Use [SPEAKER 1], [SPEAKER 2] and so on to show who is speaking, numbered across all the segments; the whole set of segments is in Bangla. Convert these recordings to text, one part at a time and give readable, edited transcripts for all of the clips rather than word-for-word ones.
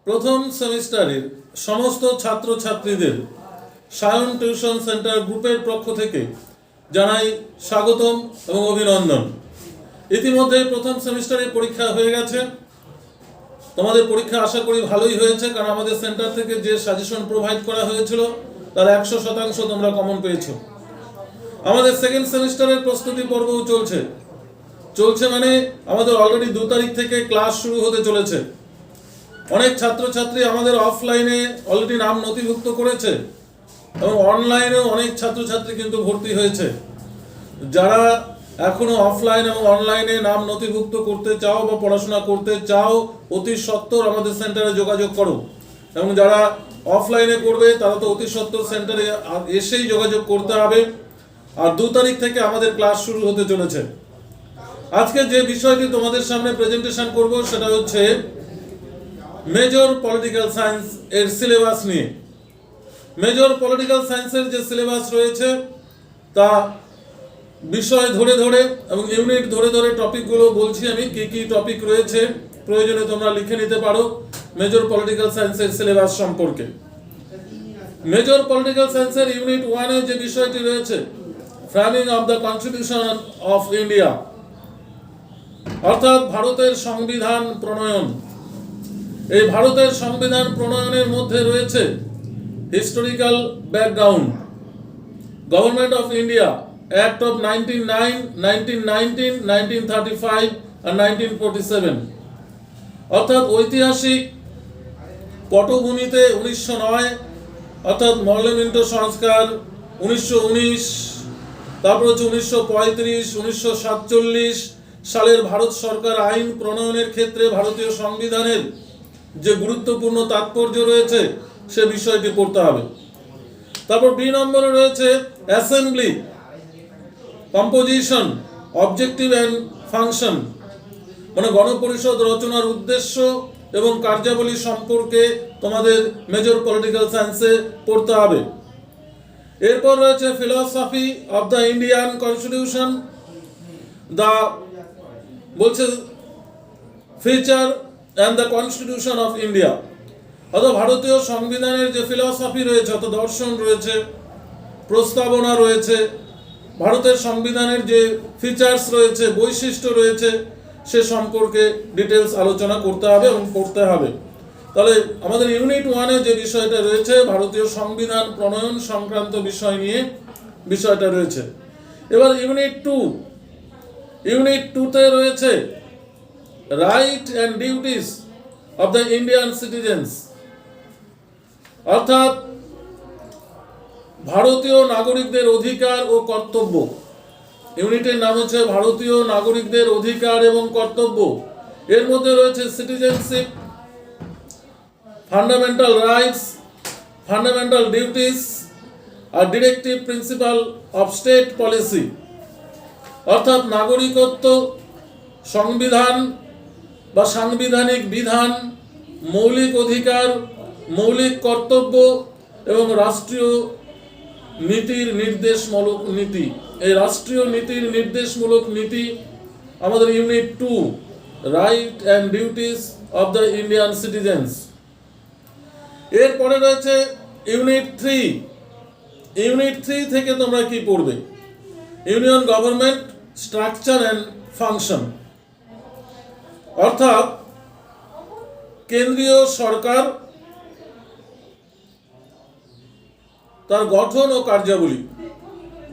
[SPEAKER 1] প্রথম সেমিস্টারের সমস্ত ছাত্রছাত্রীদের সায়ন টিউশন সেন্টার গ্রুপের পক্ষ থেকে জানাই স্বাগতম এবং অভিনন্দন। ইতিমধ্যে প্রথম সেমিস্টারের পরীক্ষা হয়ে গেছে। তোমাদের পরীক্ষা আশা করি ভালোই হয়েছে, কারণ আমাদের সেন্টার থেকে যে সাজেশন প্রোভাইড করা হয়েছিল তার 100% তোমরা কমন পেয়েছো। আমাদের সেকেন্ড সেমিস্টারের প্রস্তুতি পর্বও চলছে মানে আমাদের অলরেডি 2 তারিখ থেকে ক্লাস শুরু হতে চলেছে। অনেক ছাত্রছাত্রী আমাদের অফলাইনে অলরেডি নাম নথিভুক্ত করেছে এবং অনলাইনেও অনেক ছাত্রছাত্রী কিন্তু ভর্তি হয়েছে। যারা এখনো অফলাইন এবং অনলাইনে নাম নথিভুক্ত করতে চাও বা পড়াশোনা করতে চাও, অতি সত্বর আমাদের সেন্টারে যোগাযোগ করো। এবং যারা অফলাইনে করবে তারা তো অতি সত্বর সেন্টারে এসেই যোগাযোগ করতে হবে। আর 2 তারিখ থেকে আমাদের ক্লাস শুরু হতে চলেছে। আজকে যে বিষয়টি তোমাদের সামনে প্রেজেন্টেশন করব সেটা হচ্ছে মেজর পলিটিক্যাল সায়েন্স এর সিলেবাস নিয়ে। মেজর পলিটিক্যাল সায়েন্সের যে সিলেবাস রয়েছে তা বিষয় ধরে ধরে এবং ইউনিট ধরে ধরে টপিকগুলো বলছি আমি, কি কি টপিক রয়েছে প্রয়োজনে তোমরা লিখে নিতে পারো মেজর পলিটিক্যাল সায়েন্সের সিলেবাস সম্পর্কে। মেজর পলিটিক্যাল সায়েন্সের ইউনিট 1 এ যে বিষয়টি রয়েছে framing of the constitution of India, অর্থাৎ ভারতের সংবিধান প্রণয়ন। এই ভারতের সংবিধান প্রণয়নের মধ্যে রয়েছে historical background, government of India act of 1909, 1919, 1935 আর 1947, অর্থাৎ ঐতিহাসিক পটভূমিতে 1909 অর্থাৎ মর্লেমেন্টো সংস্কার, 1919, তারপর হচ্ছে 1935, 1947 সালের ভারত সরকার আইন প্রণয়নের ক্ষেত্রে ভারতীয় সংবিধানের যে গুরুত্বপূর্ণ তাৎপর্য রয়েছে সে বিষয়টি পড়তে হবে। তারপর বি নম্বরে রয়েছে assembly, composition, objective and function, মানে গণপরিষদ রচনার উদ্দেশ্য এবং কার্যাবলী সম্পর্কে তোমাদের মেজর পলিটিক্যাল সায়েন্সে পড়তে হবে। এরপর রয়েছে philosophy of the Indian constitution, দা বলছে feature and the constitution of India, অর্থাৎ ভারতীয় সংবিধানের যে ফিলসফি রয়েছে অর্থাৎ দর্শন রয়েছে, প্রস্তাবনা রয়েছে, ভারতের সংবিধানের যে ফিচার্স রয়েছে, বৈশিষ্ট্য রয়েছে সে সম্পর্কে ডিটেলস আলোচনা করতে হবে এবং পড়তে হবে। তাহলে আমাদের ইউনিট 1 এ যে বিষয়টা রয়েছে ভারতীয় সংবিধান প্রণয়ন সংক্রান্ত বিষয় নিয়ে বিষয়টা রয়েছে। এবার ইউনিট 2 তে রয়েছে right and duties of the Indian citizens, অর্থাৎ ভারতীয় নাগরিকদের অধিকার ও কর্তব্য। ইউনিটের নাম হচ্ছে ভারতীয় নাগরিকদের অধিকার এবং কর্তব্য। এর মধ্যে রয়েছে citizenship, fundamental rights, fundamental duties আর directive principal of state policy, অর্থাৎ নাগরিকত্ব, সংবিধান বা সাংবিধানিক বিধান, মৌলিক অধিকার, মৌলিক কর্তব্য এবং রাষ্ট্রীয় নীতির নির্দেশমূলক নীতি। এই রাষ্ট্রীয় নীতির নির্দেশমূলক নীতি আমাদের unit 2 right and duties of the Indian citizens. এরপরে রয়েছে ইউনিট 3। ইউনিট 3 থেকে তোমরা কি পড়বে? Union government structure and function, অর্থাৎ কেন্দ্রীয় সরকার তার গঠন ও কার্যাবলী।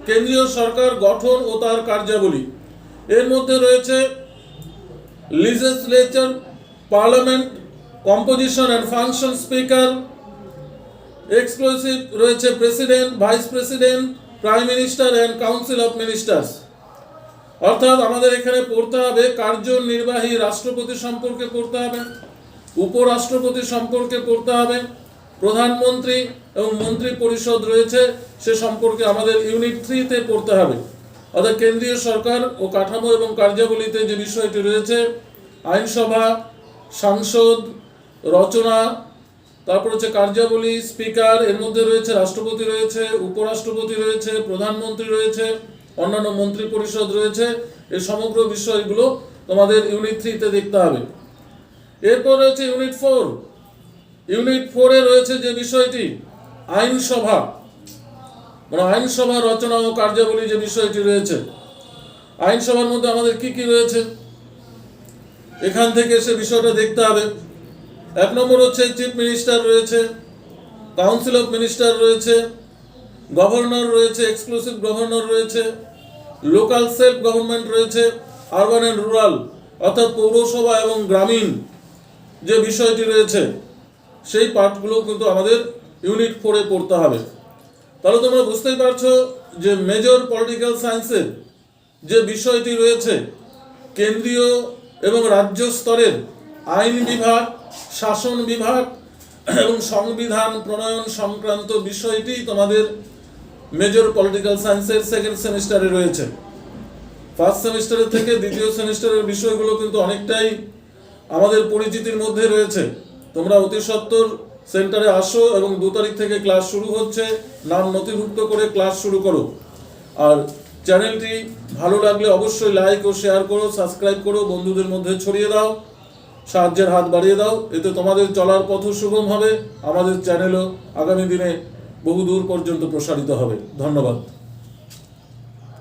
[SPEAKER 1] কেন্দ্রীয় সরকার গঠন ও তার কার্যাবলী। এর মধ্যে রয়েছে legislature, parliament, composition and function, speaker, exclusive রয়েছে president, vice president, prime minister and council of ministers, অর্থাৎ আমাদের এখানে পড়তে হবে কার্যনির্বাহী রাষ্ট্রপতি সম্পর্কে পড়তে হবে, উপরাষ্ট্রপতি সম্পর্কে পড়তে হবে, প্রধানমন্ত্রী এবং মন্ত্রী পরিষদ রয়েছে সে সম্পর্কে আমাদের ইউনিট 3 তে পড়তে হবে। অর্থাৎ কেন্দ্রীয় সরকার ও কাঠামো এবং কার্যাবলীতে যে বিষয়টি রয়েছে আইনসভা, সাংসদ, রচনা, তারপর হচ্ছে কার্যাবলী, স্পিকার, এর মধ্যে রয়েছে রাষ্ট্রপতি রয়েছে, উপরাষ্ট্রপতি রয়েছে, প্রধানমন্ত্রী রয়েছে, অন্যান্য মন্ত্রী পরিষদ রয়েছে। এই সমগ্র বিষয়গুলো তোমাদের ইউনিট 3 তে দেখতে হবে। এরপর রয়েছে ইউনিট 4 ইউনিট 4-এ রয়েছে যে বিষয়টি আইনসভা, মানে আইনসভা রচনা ও কার্যাবলী যে বিষয়টি রয়েছে। আইনসভার মধ্যে আমাদের কি কি রয়েছে এখান থেকে সে বিষয়টা দেখতে হবে। 1 নম্বর হচ্ছে চিফ মিনিস্টার রয়েছে, কাউন্সিল অফ মিনিস্টার রয়েছে, গভর্নর রয়েছে, এক্সক্লুসিভ গভর্নর রয়েছে, লোকাল সেলফ গভর্নমেন্ট রয়েছে, আরবান অ্যান্ড রুরাল অর্থাৎ পৌরসভা এবং গ্রামীণ যে বিষয়টি রয়েছে সেই পার্টগুলো কিন্তু আমাদের ইউনিট 4-এ পড়তে হবে। তাহলে তোমরা বুঝতেই পারছো যে মেজর পলিটিক্যাল সায়েন্সের যে বিষয়টি রয়েছে কেন্দ্রীয় এবং রাজ্য স্তরের আইন বিভাগ, শাসন বিভাগ এবং সংবিধান প্রণয়ন সংক্রান্ত বিষয়টি তোমাদের মেজর পলিটিক্যাল সায়েন্সের সেকেন্ড সেমিস্টারে রয়েছে। ফার্স্ট সেমিস্টারের থেকে দ্বিতীয় সেমিস্টারের বিষয়গুলো কিন্তু অনেকটাই আমাদের পরিচিতির মধ্যে রয়েছে। তোমরা অতি সত্বর সেন্টারে আসো এবং 2 তারিখ থেকে ক্লাস শুরু হচ্ছে, নাম নথিভুক্ত করে ক্লাস শুরু করো। আর চ্যানেলটি ভালো লাগলে অবশ্যই লাইক ও শেয়ার করো, সাবস্ক্রাইব করো, বন্ধুদের মধ্যে ছড়িয়ে দাও, সাহায্যের হাত বাড়িয়ে দাও। এতে তোমাদের চলার পথ সুগম হবে, আমাদের চ্যানেলও আগামী দিনে বহুদূর পর্যন্ত প্রসারিত হবে। ধন্যবাদ।